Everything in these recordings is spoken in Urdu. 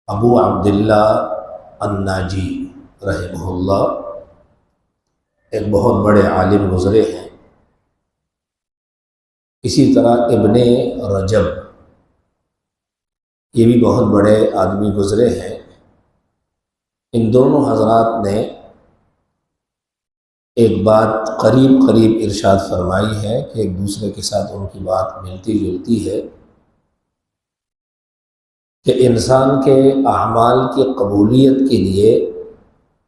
ابو عبداللہ الناجی رحمہ اللہ ایک بہت بڑے عالم گزرے ہیں۔ اسی طرح ابن رجب یہ بھی بہت بڑے آدمی گزرے ہیں۔ ان دونوں حضرات نے ایک بات قریب ارشاد فرمائی ہے کہ ایک دوسرے کے ساتھ ان کی بات ملتی جلتی ہے کہ انسان کے اعمال کی قبولیت کے لیے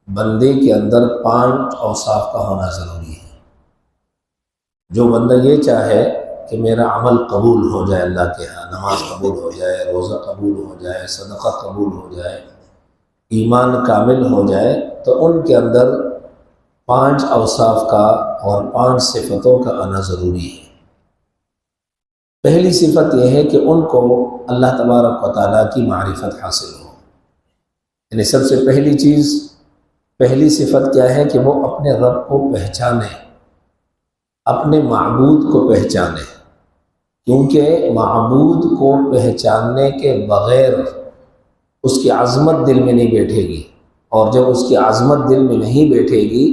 بندے کے اندر 5 اوصاف کا ہونا ضروری ہے۔ جو بندہ یہ چاہے کہ میرا عمل قبول ہو جائے، اللہ کے ہاں نماز قبول ہو جائے، روزہ قبول ہو جائے، صدقہ قبول ہو جائے، ایمان کامل ہو جائے، تو ان کے اندر 5 اوصاف کا اور 5 صفتوں کا آنا ضروری ہے۔ پہلی صفت یہ ہے کہ ان کو اللہ تبارک و تعالیٰ کی معرفت حاصل ہو، یعنی سب سے پہلی صفت کیا ہے کہ وہ اپنے رب کو پہچانے، اپنے معبود کو پہچانے، کیونکہ معبود کو پہچاننے کے بغیر اس کی عظمت دل میں نہیں بیٹھے گی، اور جب اس کی عظمت دل میں نہیں بیٹھے گی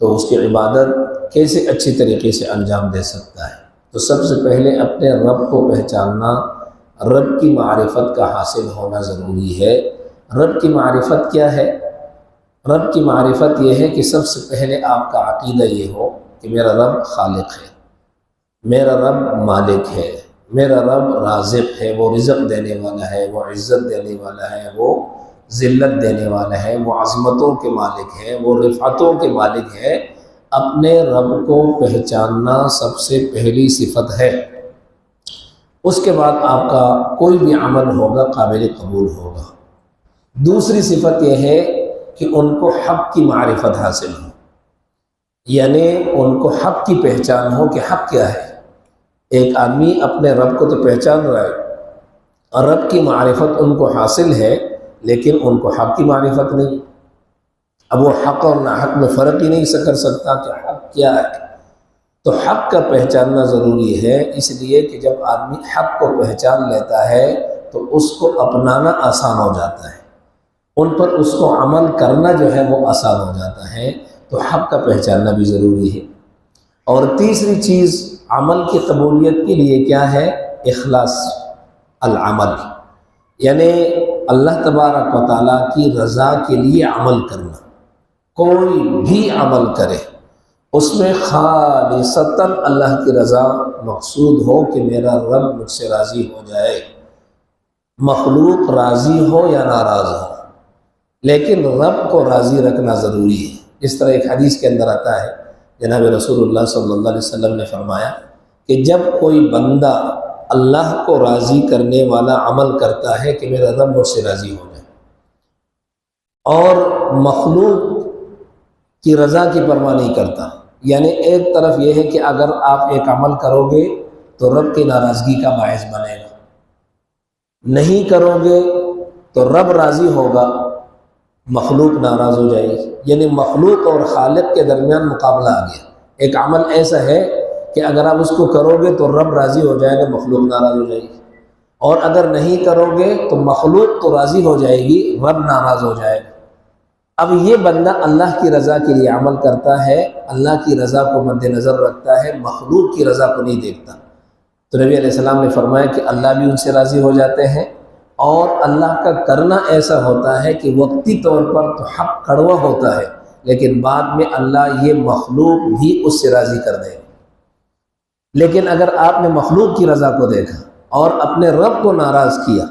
تو اس کی عبادت کیسے اچھی طریقے سے انجام دے سکتا ہے۔ تو سب سے پہلے اپنے رب کو پہچاننا، رب کی معرفت کا حاصل ہونا ضروری ہے۔ رب کی معرفت کیا ہے؟ رب کی معرفت یہ ہے کہ سب سے پہلے آپ کا عقیدہ یہ ہو کہ میرا رب خالق ہے، میرا رب مالک ہے، میرا رب رازق ہے، وہ رزق دینے والا ہے، وہ عزت دینے والا ہے، وہ ذلت دینے والا ہے، وہ عظمتوں کے مالک ہے، وہ رفعتوں کے مالک ہے۔ اپنے رب کو پہچاننا سب سے پہلی صفت ہے۔ اس کے بعد آپ کا کوئی بھی عمل ہوگا قابل قبول ہوگا۔ دوسری صفت یہ ہے کہ ان کو حق کی معرفت حاصل ہو، یعنی ان کو حق کی پہچان ہو کہ حق کیا ہے۔ ایک آدمی اپنے رب کو تو پہچان رہا ہے اور رب کی معرفت ان کو حاصل ہے، لیکن ان کو حق کی معرفت نہیں۔ اب وہ حق اور ناحق میں فرق ہی نہیں کر سکتا کہ حق کیا ہے۔ تو حق کا پہچاننا ضروری ہے، اس لیے کہ جب آدمی حق کو پہچان لیتا ہے تو اس کو اپنانا آسان ہو جاتا ہے، ان پر اس کو عمل کرنا جو ہے وہ آسان ہو جاتا ہے۔ تو حق کا پہچاننا بھی ضروری ہے۔ اور تیسری چیز عمل کی قبولیت کے لیے کیا ہے؟ اخلاص العمل، یعنی اللہ تبارک و تعالیٰ کی رضا کے لیے عمل کرنا۔ کوئی بھی عمل کرے اس میں خالصتاً اللہ کی رضا مقصود ہو کہ میرا رب مجھ سے راضی ہو جائے، مخلوق راضی ہو یا ناراض ہو، لیکن رب کو راضی رکھنا ضروری ہے۔ اس طرح ایک حدیث کے اندر آتا ہے، جناب رسول اللہ صلی اللہ علیہ وسلم نے فرمایا کہ جب کوئی بندہ اللہ کو راضی کرنے والا عمل کرتا ہے کہ میرا رب مجھ سے راضی ہو جائے، اور مخلوق کی رضا کی پرواہ نہیں کرتا، یعنی ایک طرف یہ ہے کہ اگر آپ ایک عمل کرو گے تو رب کی ناراضگی کا باعث بنے گا، نہیں کرو گے تو رب راضی ہوگا، مخلوق ناراض ہو جائے گی، یعنی مخلوق اور خالق کے درمیان مقابلہ آ گیا۔ ایک عمل ایسا ہے کہ اگر آپ اس کو کرو گے تو رب راضی ہو جائے گا، مخلوق ناراض ہو جائے گی، اور اگر نہیں کرو گے تو مخلوق تو راضی ہو جائے گی، رب ناراض ہو جائے گا۔ اب یہ بندہ اللہ کی رضا کے لیے عمل کرتا ہے، اللہ کی رضا کو مد نظر رکھتا ہے، مخلوق کی رضا کو نہیں دیکھتا، تو نبی علیہ السلام نے فرمایا کہ اللہ بھی ان سے راضی ہو جاتے ہیں۔ اور اللہ کا کرنا ایسا ہوتا ہے کہ وقتی طور پر تو حق کڑوا ہوتا ہے، لیکن بعد میں اللہ یہ مخلوق بھی اس سے راضی کر دے گا۔ لیکن اگر آپ نے مخلوق کی رضا کو دیکھا اور اپنے رب کو ناراض کیا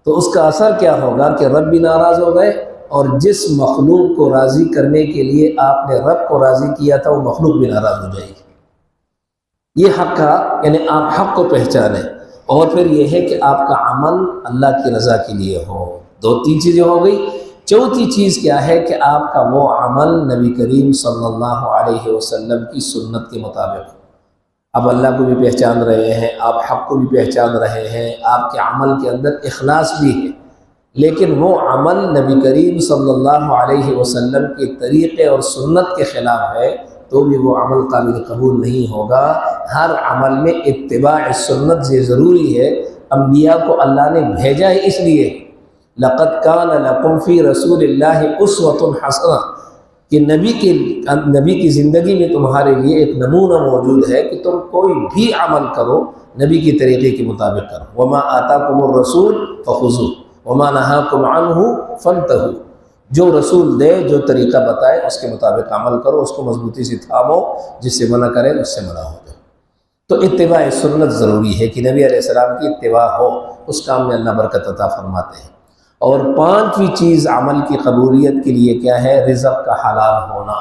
تو اس کا اثر کیا ہوگا کہ رب بھی ناراض ہو گئے، اور جس مخلوق کو راضی کرنے کے لیے آپ نے رب کو راضی کیا تھا وہ مخلوق بھی ناراض ہو جائے گی۔ یہ حق کا، یعنی آپ حق کو پہچانیں، اور پھر یہ ہے کہ آپ کا عمل اللہ کی رضا کے لیے ہو۔ 2-3 چیزیں ہو گئی۔ چوتھی چیز کیا ہے کہ آپ کا وہ عمل نبی کریم صلی اللہ علیہ وسلم کی سنت کے مطابق ہو۔ آپ اللہ کو بھی پہچان رہے ہیں، آپ حق کو بھی پہچان رہے ہیں، آپ کے عمل کے اندر اخلاص بھی ہے، لیکن وہ عمل نبی کریم صلی اللہ علیہ وسلم کے طریقے اور سنت کے خلاف ہے تو بھی وہ عمل قابل قبول نہیں ہوگا۔ ہر عمل میں اتباع سنت سے ضروری ہے۔ انبیاء کو اللہ نے بھیجا ہے اس لیے لقد کان لکم فی رسول اللہ اسوۃ حسنہ، کہ نبی کی زندگی میں تمہارے لیے ایک نمونہ موجود ہے کہ تم کوئی بھی عمل کرو نبی کی طریقے کے مطابق کرو۔ وما آتاکم الرسول فخذوہ وما نہاکم عنہ فانتہوا، جو رسول دے، جو طریقہ بتائے اس کے مطابق عمل کرو، اس کو مضبوطی سے تھامو، جس سے منع کرے اس سے منع ہو جاؤ۔ تو اتباع سنت ضروری ہے کہ نبی علیہ السلام کی اتباع ہو، اس کام میں اللہ برکت عطا فرماتے ہیں۔ اور پانچویں چیز عمل کی قبولیت کے لیے کیا ہے؟ رزق کا حلال ہونا،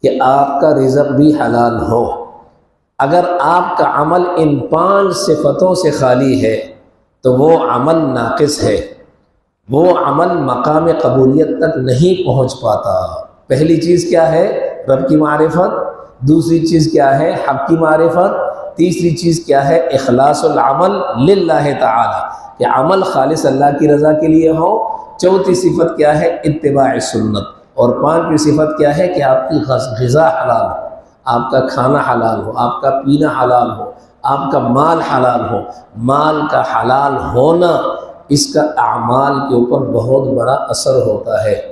کہ آپ کا رزق بھی حلال ہو۔ اگر آپ کا عمل ان 5 صفتوں سے خالی ہے تو وہ عمل ناقص ہے، وہ عمل مقام قبولیت تک نہیں پہنچ پاتا۔ پہلی چیز کیا ہے؟ رب کی معرفت۔ دوسری چیز کیا ہے؟ حق کی معرفت۔ تیسری چیز کیا ہے؟ اخلاص العمل للہ تعالی، کہ عمل خالص اللہ کی رضا کے لیے ہو۔ چوتھی صفت کیا ہے؟ اتباع سنت۔ اور پانچویں صفت کیا ہے؟ کہ آپ کی غذا حلال ہو، آپ کا کھانا حلال ہو، آپ کا پینا حلال ہو، آپ کا مال حلال ہو۔ مال کا حلال ہونا، اس کا اعمال کے اوپر بہت بڑا اثر ہوتا ہے۔